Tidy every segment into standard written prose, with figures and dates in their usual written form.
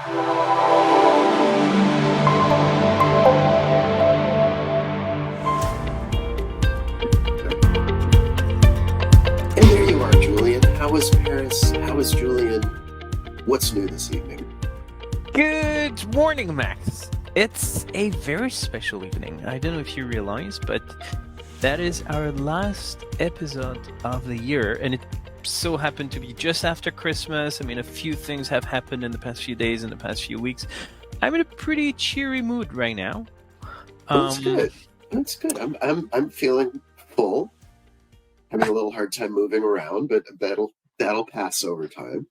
And there you are, Julien. How was Paris? How was Julien? What's new this evening? Good morning, Max. It's a very special evening. I don't know if you realize, but that is our last episode of the year, and it so happened to be just after Christmas. I mean, a few things have happened in the past few days, in the past few weeks. I'm in a pretty cheery mood right now. That's good. That's good. I'm feeling full. Having a little hard time moving around, but that'll pass over time.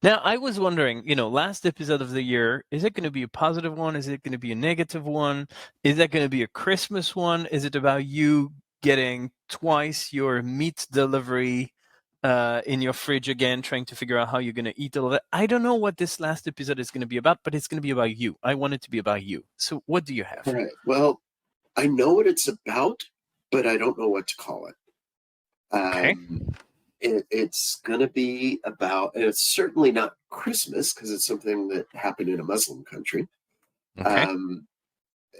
Now, I was wondering, last episode of the year, is it going to be a positive one? Is it going to be a negative one? Is that going to be a Christmas one? Is it about you getting twice your meat delivery in your fridge again, trying to figure out how you're going to eat all of it? I don't know what this last episode is going to be about, but it's going to be about you. I want it to be about you. So what do you have? All right. Well, I know what it's about, but I don't know what to call it. Okay. It's going to be about, and it's certainly not Christmas because it's something that happened in a Muslim country. Okay.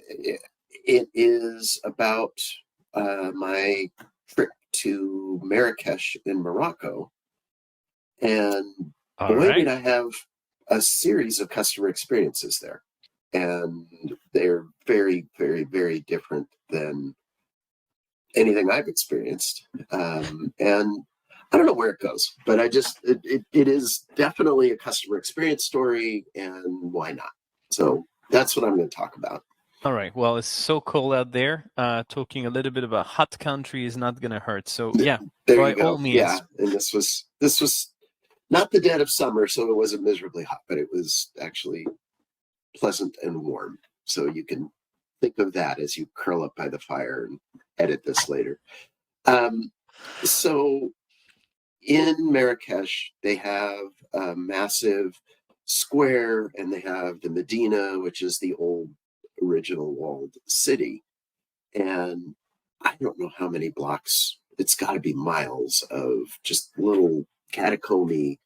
It is about my trip to Marrakesh in Morocco. And boy, did I have a series of customer experiences there. And they're very, very, very different than anything I've experienced. And I don't know where it goes, but it is definitely a customer experience story, and why not? So that's what I'm going to talk about. All right. Well, it's so cold out there. Talking a little bit about hot country is not going to hurt. So yeah, there by you go. all means. Yeah, and this was not the dead of summer, so it wasn't miserably hot, but it was actually pleasant and warm. So you can think of that as you curl up by the fire and edit this later. So in Marrakesh, they have a massive square, and they have the Medina, which is the old original walled city. And I don't know how many blocks, it's got to be miles of just little catacomby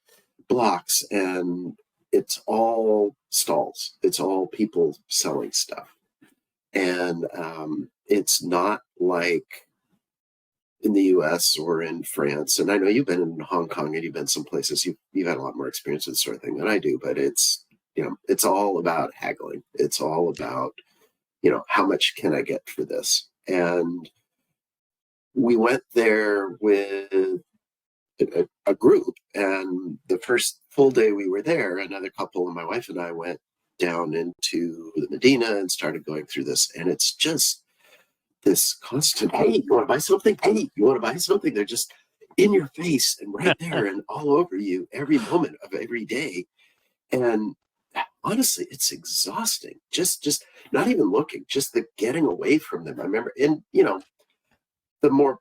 blocks, and it's all stalls. It's all people selling stuff. And it's not like in the US or in France. And I know you've been in Hong Kong and you've been some places, you've had a lot more experience with this sort of thing than I do, but it's all about haggling. It's all about, how much can I get for this? And we went there with a group, and the first full day we were there, another couple and my wife and I went down into the Medina and started going through this. And it's just this constant, hey, you want to buy something? Hey, you want to buy something? They're just in your face and right there and all over you every moment of every day. And honestly, it's exhausting. Just not even looking, just the getting away from them. I remember, and the more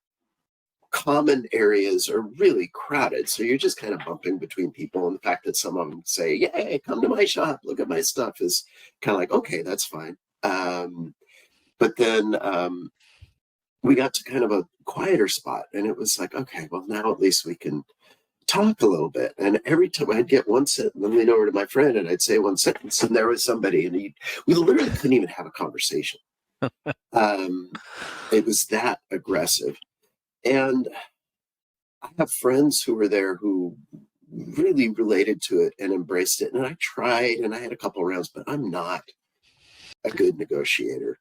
common areas are really crowded. So you're just kind of bumping between people. And the fact that some of them say, yay, come to my shop, look at my stuff, is kind of like, okay, that's fine. But then we got to kind of a quieter spot, and it was like, okay, well, now at least we can talk a little bit. And every time I'd get one sentence, then lean over to my friend and I'd say one sentence, and there was somebody, and we literally couldn't even have a conversation. It was that aggressive. And I have friends who were there who really related to it and embraced it. And I tried, and I had a couple of rounds, but I'm not a good negotiator.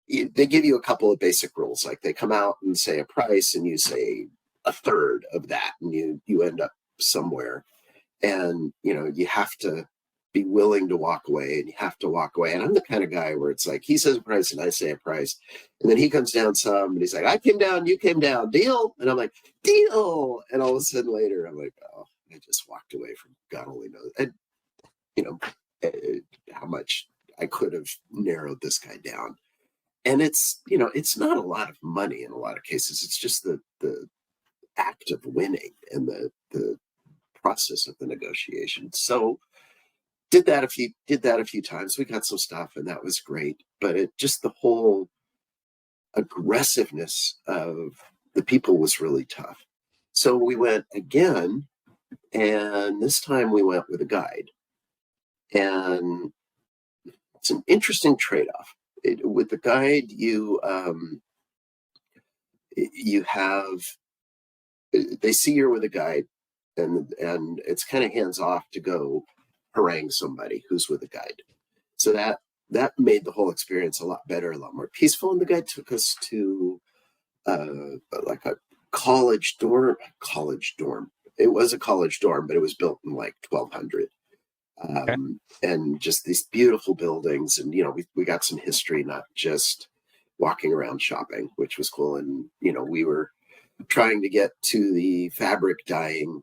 They give you a couple of basic rules, like they come out and say a price and you say a third of that, and you end up somewhere. And you have to be willing to walk away, and you have to walk away. And I'm the kind of guy where it's like, he says a price and I say a price, and then he comes down some and he's like, I came down, you came down, deal. And I'm like, deal. And all of a sudden later I'm like, oh, I just walked away from God only knows. And how much I could have narrowed this guy down. And it's not a lot of money in a lot of cases. It's just the act of winning and the process of the negotiation. So did that a few times. We got some stuff, and that was great. But it just, the whole aggressiveness of the people was really tough. So we went again And this time we went with a guide. And it's an interesting trade-off. With the guide, you have, they see you're with a guide, and it's kind of hands off to go harangue somebody who's with a guide. So that made the whole experience a lot better, a lot more peaceful. And the guide took us to like a college dorm. It was a college dorm, but it was built in like 1200. Okay. And just these beautiful buildings. And, we got some history, not just walking around shopping, which was cool. And, we were trying to get to the fabric dyeing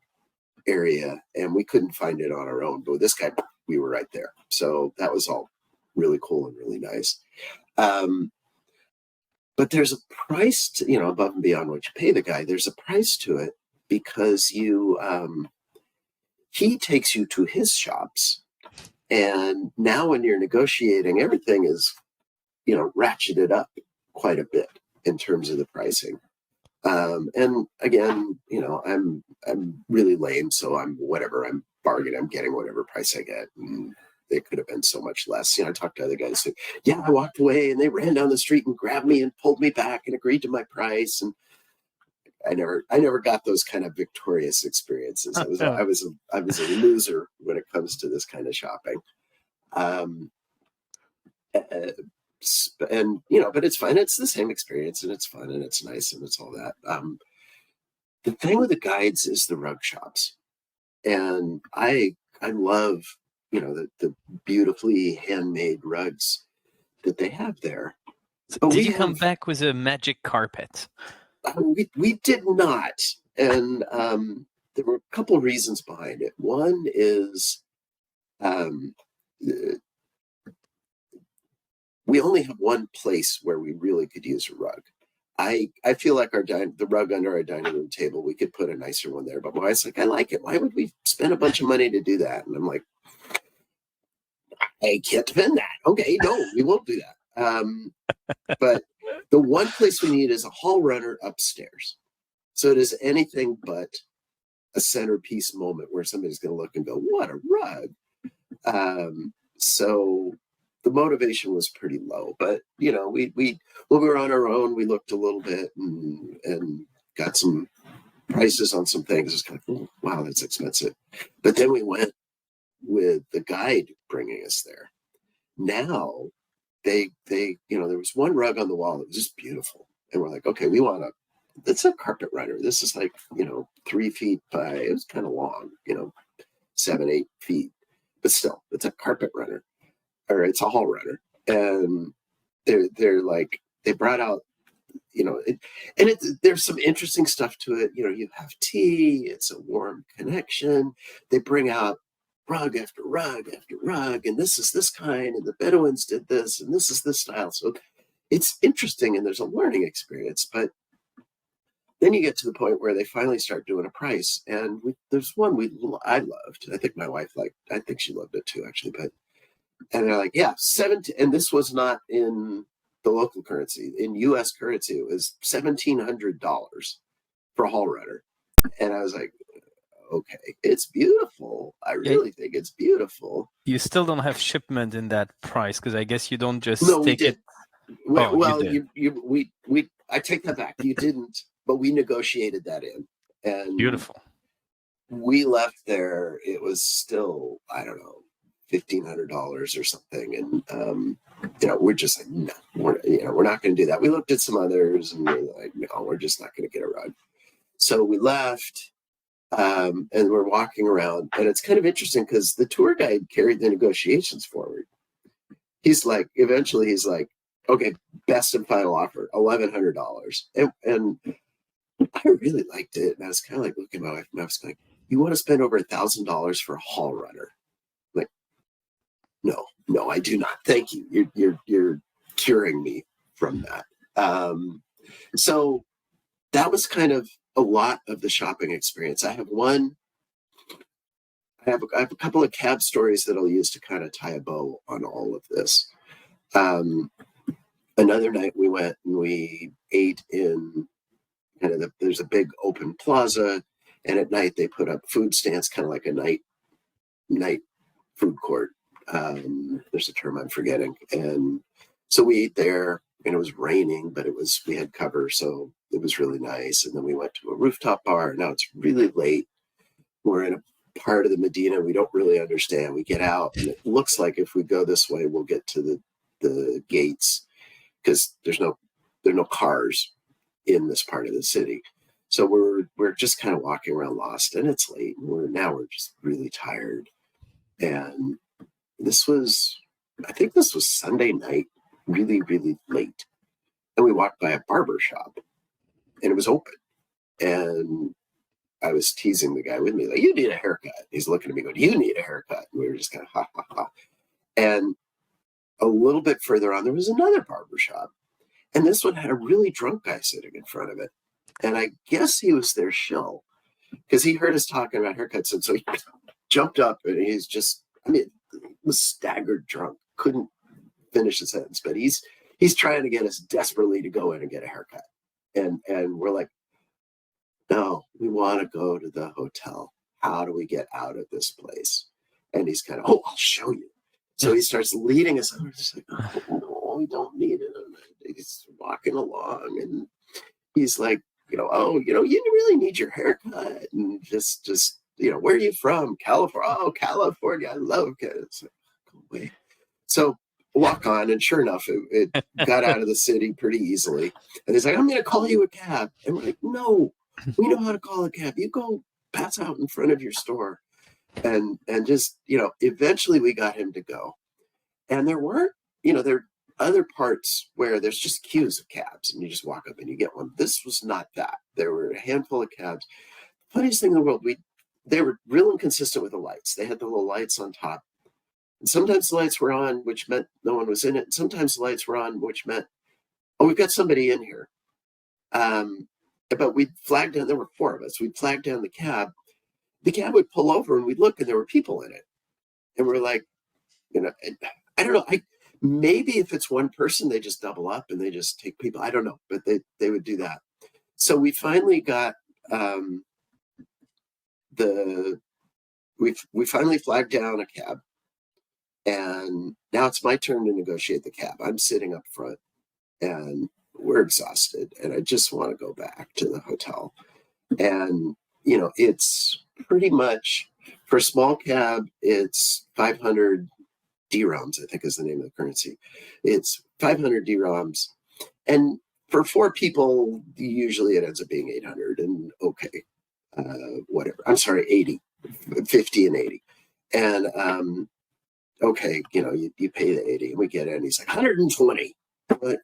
area, and we couldn't find it on our own. But with this guy, we were right there. So that was all really cool and really nice. But there's a price to, above and beyond what you pay the guy, there's a price to it, because he takes you to his shops. And now when you're negotiating, everything is, ratcheted up quite a bit in terms of the pricing. And again, I'm really lame, so I'm bargaining, I'm getting whatever price I get. And it could have been so much less. I talked to other guys who, I walked away and they ran down the street and grabbed me and pulled me back and agreed to my price. And I never got those kind of victorious experiences. I was a loser when it comes to this kind of shopping. And but it's fun. It's the same experience, and it's fun, and it's nice, and it's all that. The thing with the guides is the rug shops, and I love the beautifully handmade rugs that they have there. But did you come back with a magic carpet? We did not, and there were a couple of reasons behind it. One is we only have one place where we really could use a rug. I feel like the rug under our dining room table, we could put a nicer one there. But my wife's like, I like it. Why would we spend a bunch of money to do that? And I'm like, I can't defend that. Okay, no, we won't do that. But the one place we need is a hall runner upstairs. So it is anything but a centerpiece moment where somebody's going to look and go, what a rug. So the motivation was pretty low, but we when we were on our own, we looked a little bit and got some prices on some things. It's kind of, oh, wow, that's expensive. But then we went with the guide bringing us there. Now there was one rug on the wall that was just beautiful, and we're like, okay, that's a carpet runner. This is like 3 feet by, it was kind of long, 7-8 feet, but still, it's a carpet runner. Or it's a hall runner, and they're like, they brought out, there's some interesting stuff to it. You have tea, it's a warm connection. They bring out rug after rug after rug, and this is this kind, and the Bedouins did this, and this is this style. So it's interesting, and there's a learning experience. But then you get to the point where they finally start doing a price, and there's one I loved. I think my wife I think she loved it too, actually, but. And they're like, yeah, 17, and this was not in the local currency. In U.S. currency, it was $1,700 for a hall runner. And I was like, okay, it's beautiful. I really think it's beautiful. You still don't have shipment in that price, because I guess you don't just we did. It. We I take that back. You didn't, but we negotiated that in. And beautiful. We left there. It was still, I don't know, $1,500 or something, and we're just like, no, we're not going to do that. We looked at some others, and we're like, no, we're just not going to get a rug. So we left, and we're walking around, and it's kind of interesting because the tour guide carried the negotiations forward. Eventually he's like, okay, best and final offer, $1,100, and I really liked it, and I was kind of like looking at my wife, and I was like, you want to spend over $1,000 for a hall runner? No, I do not. Thank you. You're curing me from that. So that was kind of a lot of the shopping experience. I have a couple of cab stories that I'll use to kind of tie a bow on all of this. Another night we went and we ate in there's a big open plaza, And at night they put up food stands, kind of like a night food court. There's a term I'm forgetting. And so we ate there, and it was raining, but we had cover, so it was really nice. And then we went to a rooftop bar. Now it's really late. We're in a part of the Medina we don't really understand. We get out, and it looks like if we go this way, we'll get to the gates, because there are no cars in this part of the city. So we're just kind of walking around lost, and it's late. And we're just really tired. And I think this was Sunday night, really, really late. And we walked by a barber shop, and it was open. And I was teasing the guy with me, like, you need a haircut. He's looking at me going, you need a haircut. And we were just kind of ha, ha, ha. And a little bit further on, there was another barber shop. And this one had a really drunk guy sitting in front of it. And I guess he was their shill, because he heard us talking about haircuts. And so he jumped up, and he's just, was staggered drunk, couldn't finish the sentence, but he's trying to get us desperately to go in and get a haircut. And we're like, no, we want to go to the hotel. How do we get out of this place? And he's kind of, oh, I'll show you. So he starts leading us. And we're just like, oh, no, we don't need it. And he's walking along, and he's like, you really need your haircut. And just, where are you from? California. Oh, California. I love it. It's like, go away. So walk on, and sure enough, it got out of the city pretty easily. And he's like, I'm going to call you a cab. And we're like, no, we know how to call a cab. You go pass out in front of your store. And just, eventually we got him to go. And there weren't, there are other parts where there's just queues of cabs, and you just walk up and you get one. This was not that. There were a handful of cabs. Funniest thing in the world, they were real inconsistent with the lights. They had the little lights on top. And sometimes the lights were on, which meant no one was in it. And sometimes the lights were on, which meant, oh, we've got somebody in here. But we'd flag down, there were four of us. We'd flag down the cab. The cab would pull over, and we'd look, and there were people in it. And we're like, I don't know. Maybe if it's one person, they just double up and they just take people. I don't know, but they would do that. So we finally got we finally flagged down a cab, and now it's my turn to negotiate the cab. I'm sitting up front, and we're exhausted, and I just want to go back to the hotel. And it's pretty much, for a small cab, it's 500 dirhams, I think is the name of the currency. It's 500 dirhams. And for four people, usually it ends up being 800, and okay, whatever. I'm sorry, 80, 50 and 80. And okay, you pay the 80, and we get in. He's like, 120. But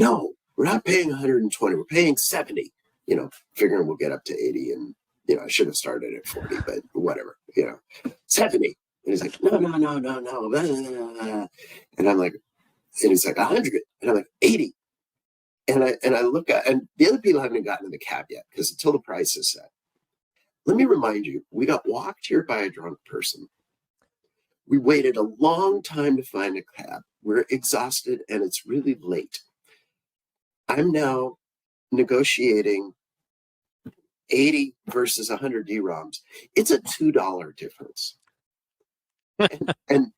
no, we're not paying 120. We're paying 70, figuring we'll get up to 80. And, I should have started at 40, but whatever, 70. And he's like, no. And I'm like, and he's like, 100. And I'm like, 80. And I look at, and the other people haven't gotten in the cab yet, because until the price is set. Let me remind you, we got walked here by a drunk person. We waited a long time to find a cab. We're exhausted, and it's really late. I'm now negotiating 80 versus 100 dirhams. It's a $2 difference. and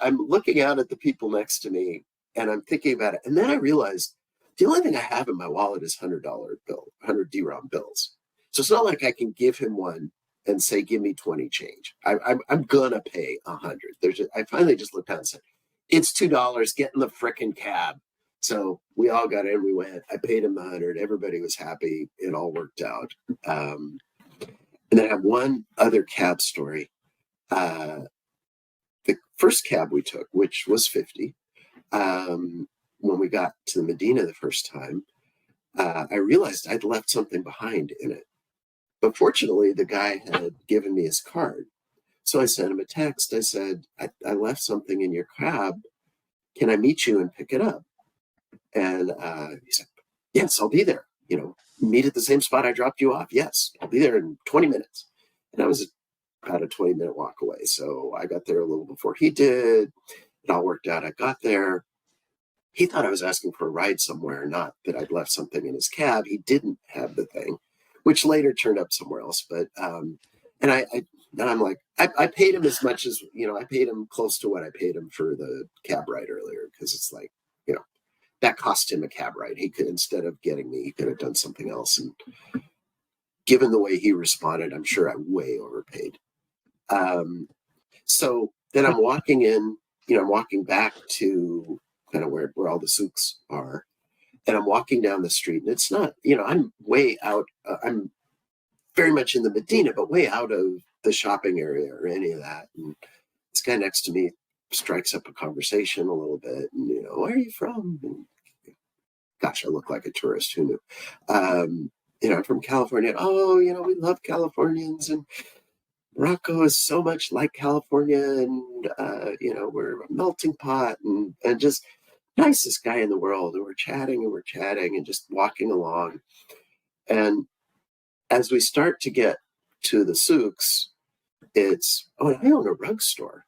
I'm looking out at the people next to me, and I'm thinking about it. And then I realized the only thing I have in my wallet is $100 bill, 100 dirham bills. So it's not like I can give him one and say, give me 20 change. I'm gonna pay 100. I finally just looked down and said, it's $2, get in the frickin' cab. So we all got in, we went, I paid him 100. Everybody was happy. It all worked out. And then I have one other cab story. The first cab we took, which was 50, when we got to the Medina the first time, I realized I'd left something behind in it. But fortunately, the guy had given me his card. So I sent him a text. I said, I left something in your cab. Can I meet you and pick it up? And he said, yes, I'll be there. Meet at the same spot I dropped you off. Yes, I'll be there in 20 minutes. And I was about a 20-minute walk away. So I got there a little before he did. It all worked out. I got there. he thought I was asking for a ride somewhere, not that I'd left something in his cab. He didn't have the thing, which later turned up somewhere else. But and and I'm like, I paid him as much as, I paid him close to what I paid him for the cab ride earlier, because it's like, that cost him a cab ride. He could, instead of getting me, he could have done something else. And given the way he responded, I'm sure I way overpaid. So then I'm walking in, I'm walking back to kind of where all the souks are. And I'm walking down the street, and it's not, I'm way out. I'm very much in the Medina, but way out of the shopping area or any of that. And this guy next to me strikes up a conversation a little bit. And, where are you from? And, gosh, I look like a tourist. Who knew? I'm from California. Oh, we love Californians, and Morocco is so much like California, and we're a melting pot, and just nicest guy in the world. And we're chatting and just walking along. And as we start to get to the souks, it's, I own a rug store.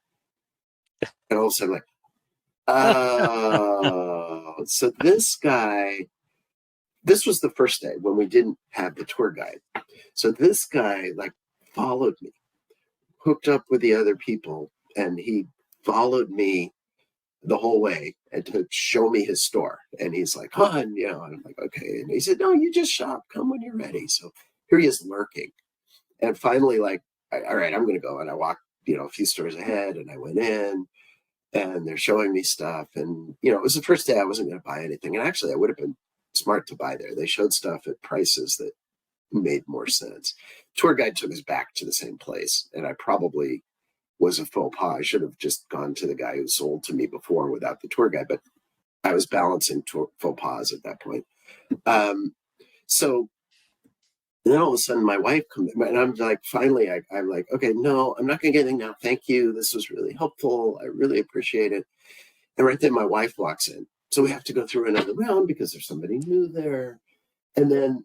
And all of a sudden, like, oh, so this guy, this was the first day when we didn't have the tour guide. So this guy followed me, hooked up with the other people, and he followed me the whole way and to show me his store. And he's like, and I'm like, okay. And he said, no, you just shop, come when you're ready. So here he is lurking. And finally, all right, I'm going to go. And I walked, a few stores ahead, and I went in, and they're showing me stuff. And, it was the first day I wasn't going to buy anything. And actually, I would have been smart to buy there. They showed stuff at prices that made more sense. Tour guide took us back to the same place. And I probably was a faux pas. I should have just gone to the guy who sold to me before without the tour guide. But I was balancing faux pas at that point. So then all of a sudden my wife comes, and I'm like, finally, I'm like, okay, no, I'm not going to get anything now. Thank you. This was really helpful. I really appreciate it. And right then my wife walks in. So we have to go through another round because there's somebody new there. And then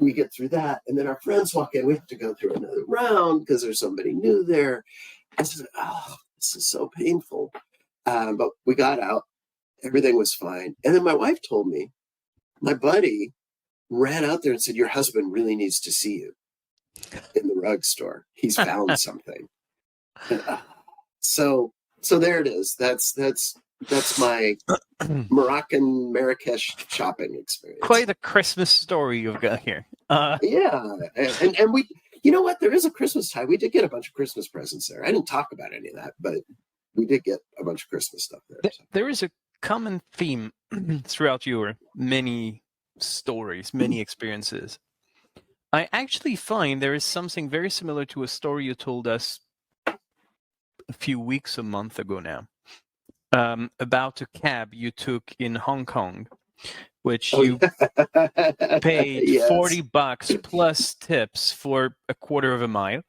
we get through that. And then our friends walk in. We have to go through another round because there's somebody new there. I said, oh, this is so painful. But we got out. Everything was fine. And then my wife told me, my buddy ran out there and said, your husband really needs to see you in the rug store. He's found something. And, so there it is. That's my Moroccan Marrakesh shopping experience. Quite a Christmas story you've got here. Yeah. And we, you know what? There is a Christmas tie. We did get a bunch of Christmas presents there. I didn't talk about any of that, but we did get a bunch of Christmas stuff there. So. There is a common theme throughout your many stories, many experiences. I actually find there is something very similar to a story you told us a few weeks, a month ago now, about a cab you took in Hong Kong, which you paid yes. $40 plus tips for a quarter of a mile.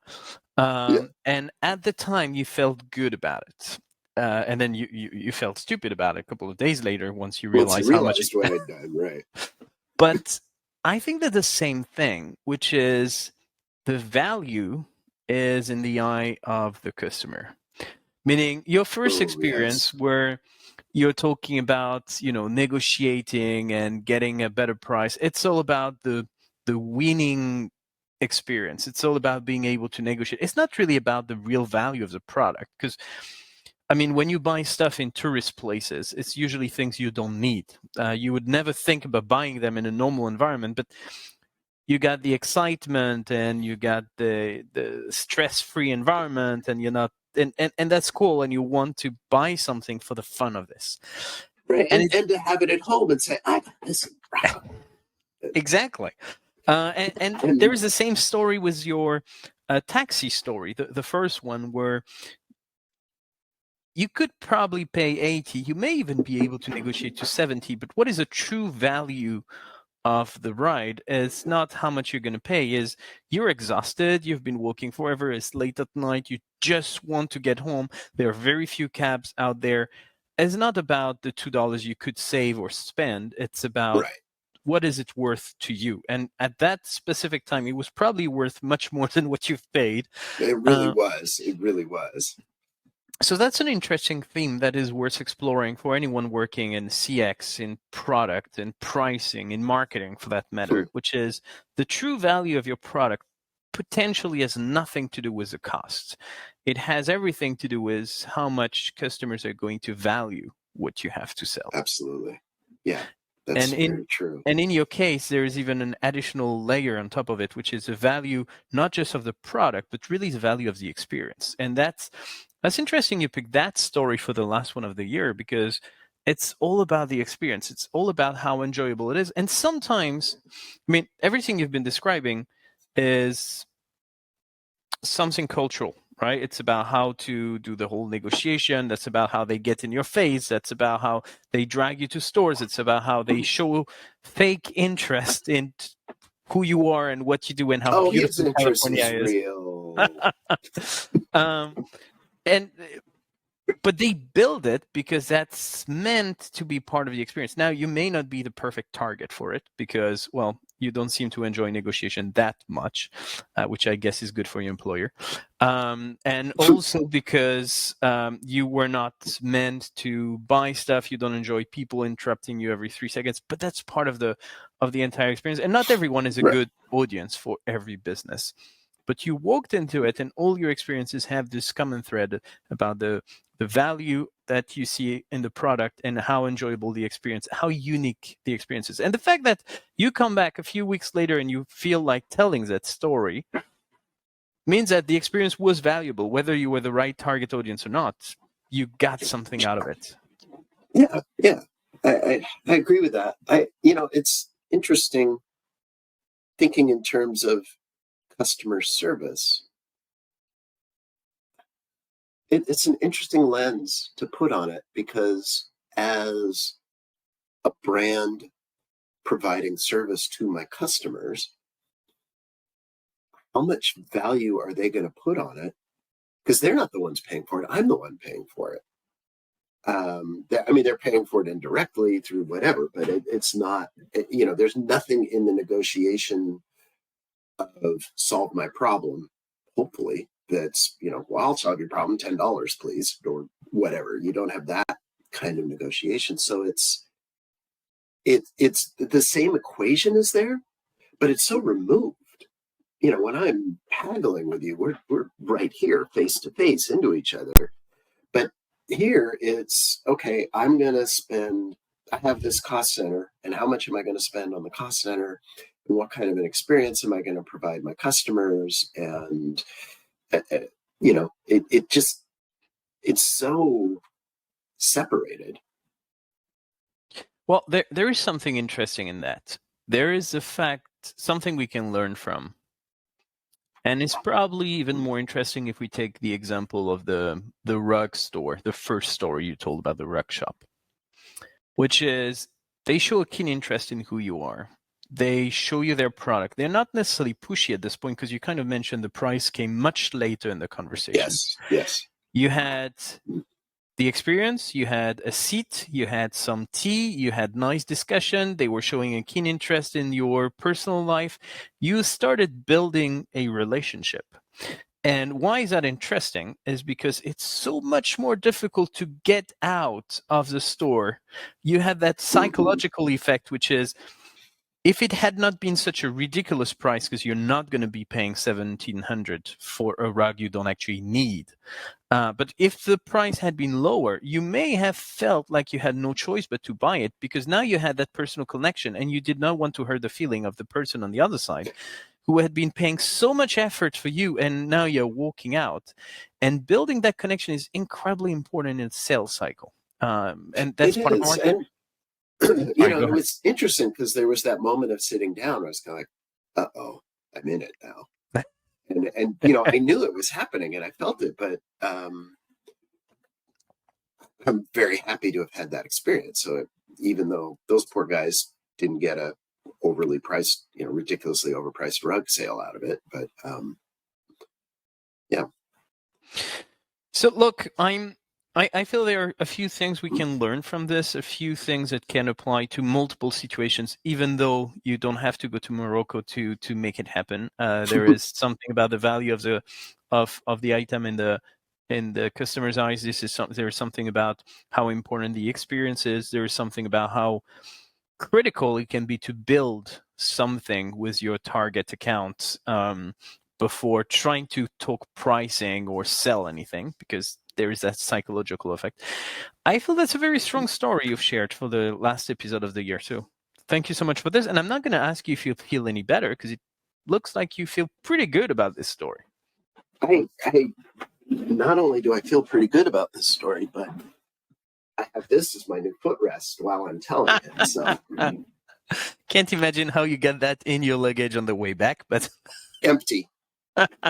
And at the time you felt good about it. And then you felt stupid about it a couple of days later once you realized how much what I'd done, right. But I think that the same thing, which is the value is in the eye of the customer. Meaning your first experience where you're talking about, negotiating and getting a better price. It's all about the winning experience. It's all about being able to negotiate. It's not really about the real value of the product, because when you buy stuff in tourist places, it's usually things you don't need. You would never think about buying them in a normal environment, but you got the excitement and you got the stress-free environment, and you're not, and that's cool. And you want to buy something for the fun of this, right? And to have it at home and say, "I got this." Exactly. And there is the same story with your taxi story, the first one, where you could probably pay 80. You may even be able to negotiate to 70. But what is a true value of the ride is not how much you're going to pay. Is you're exhausted. You've been working forever. It's late at night. You just want to get home. There are very few cabs out there. It's not about the $2 you could save or spend. It's about what is it worth to you. And at that specific time, it was probably worth much more than what you've paid. It really was. It really was. So that's an interesting theme that is worth exploring for anyone working in CX, in product, in pricing, in marketing for that matter, which is the true value of your product potentially has nothing to do with the cost. It has everything to do with how much customers are going to value what you have to sell. Absolutely. Yeah, that's And very true. in your case, there is even an additional layer on top of it, which is the value not just of the product, but really the value of the experience. And that's interesting you picked that story for the last one of the year, because it's all about the experience. It's all about how enjoyable it is. And sometimes, I mean, everything you've been describing is something cultural, right? It's about how to do the whole negotiation. That's about how they get in your face. That's about how they drag you to stores. It's about how they show fake interest in who you are and what you do and how Oh, his beautiful interest California is is. real. And but they build it because that's meant to be part of the experience. Now, you may not be the perfect target for it because, well, you don't seem to enjoy negotiation that much, which I guess is good for your employer. And also because you were not meant to buy stuff. You don't enjoy people interrupting you every 3 seconds, but that's part of the entire experience. And not everyone is a Right. good audience for every business. But you walked into it and all your experiences have this common thread about the value that you see in the product and how enjoyable the experience, how unique the experience is. And the fact that you come back a few weeks later and you feel like telling that story means that the experience was valuable, whether you were the right target audience or not. You got something out of it. Yeah. I agree with that. It's interesting thinking in terms of customer service. It's an interesting lens to put on it because as a brand providing service to my customers, how much value are they going to put on it? Because they're not the ones paying for it. I'm the one paying for it. They're paying for it indirectly through whatever, but it's not, there's nothing in the negotiation of solve my problem, hopefully, that's, well, I'll solve your problem, $10, please, or whatever. You don't have that kind of negotiation. So it's the same equation is there, but it's so removed. When I'm haggling with you, we're right here face to face into each other. But here it's okay, I have this cost center, and how much am I going to spend on the cost center? And what kind of an experience am I going to provide my customers? And, it's so separated. Well, there is something interesting in that. There is a fact, something we can learn from. And it's probably even more interesting if we take the example of the rug store, the first story you told about the rug shop, which is they show a keen interest in who you are. They show you their product. They're not necessarily pushy at this point because you kind of mentioned the price came much later in the conversation. Yes. You had the experience, you had a seat, you had some tea, you had nice discussion. They were showing a keen interest in your personal life. You started building a relationship. And why is that interesting is because it's so much more difficult to get out of the store. You had that psychological effect, which is if it had not been such a ridiculous price, because you're not going to be paying $1,700 for a rug you don't actually need. But if the price had been lower, you may have felt like you had no choice but to buy it because now you had that personal connection and you did not want to hurt the feeling of the person on the other side who had been paying so much effort for you and now you're walking out. And building that connection is incredibly important in the sales cycle. And that's It part of is. marketing. And, Sorry, go it ahead. was interesting because there was that moment of sitting down where I was kind of like, uh-oh, I'm in it now. And I knew it was happening and I felt it, but I'm very happy to have had that experience. So even though those poor guys didn't get a overly priced, ridiculously overpriced rug sale out of it, but yeah. So look, I feel there are a few things we can learn from this, a few things that can apply to multiple situations, even though you don't have to go to Morocco to make it happen. There is something about the value of the item and in the customer's eyes. There's something about how important the experience is. There is something about how critical it can be to build something with your target account before trying to talk pricing or sell anything, because there is that psychological effect. I feel that's a very strong story you've shared for the last episode of the year too. Thank you so much for this. And I'm not going to ask you if you feel any better, because it looks like you feel pretty good about this story. I not only do I feel pretty good about this story, but I have this as my new footrest while I'm telling it. So can't imagine how you get that in your luggage on the way back, but empty.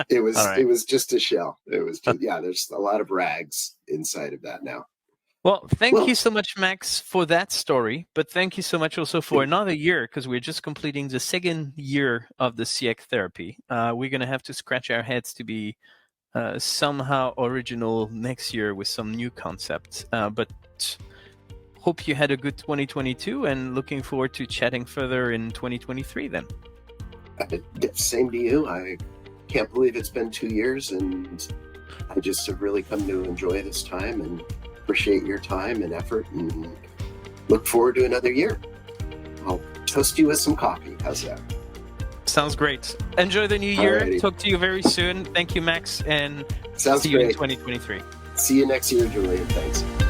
It was right. It was just a shell. It was just, yeah. There's a lot of rags inside of that now. Well, thank you so much, Max, for that story. But thank you so much also for another year, because we're just completing the second year of the CX therapy. We're going to have to scratch our heads to be somehow original next year with some new concepts. But hope you had a good 2022 and looking forward to chatting further in 2023 then. Same to you. I can't believe it's been 2 years, and I just have really come to enjoy this time and appreciate your time and effort, and look forward to another year. I'll toast you with some coffee. How's that? Sounds great. Enjoy the new year. Alrighty. Talk to you very soon. Thank you, Max, and Sounds see you in great. 2023. See you next year, Julien. Thanks.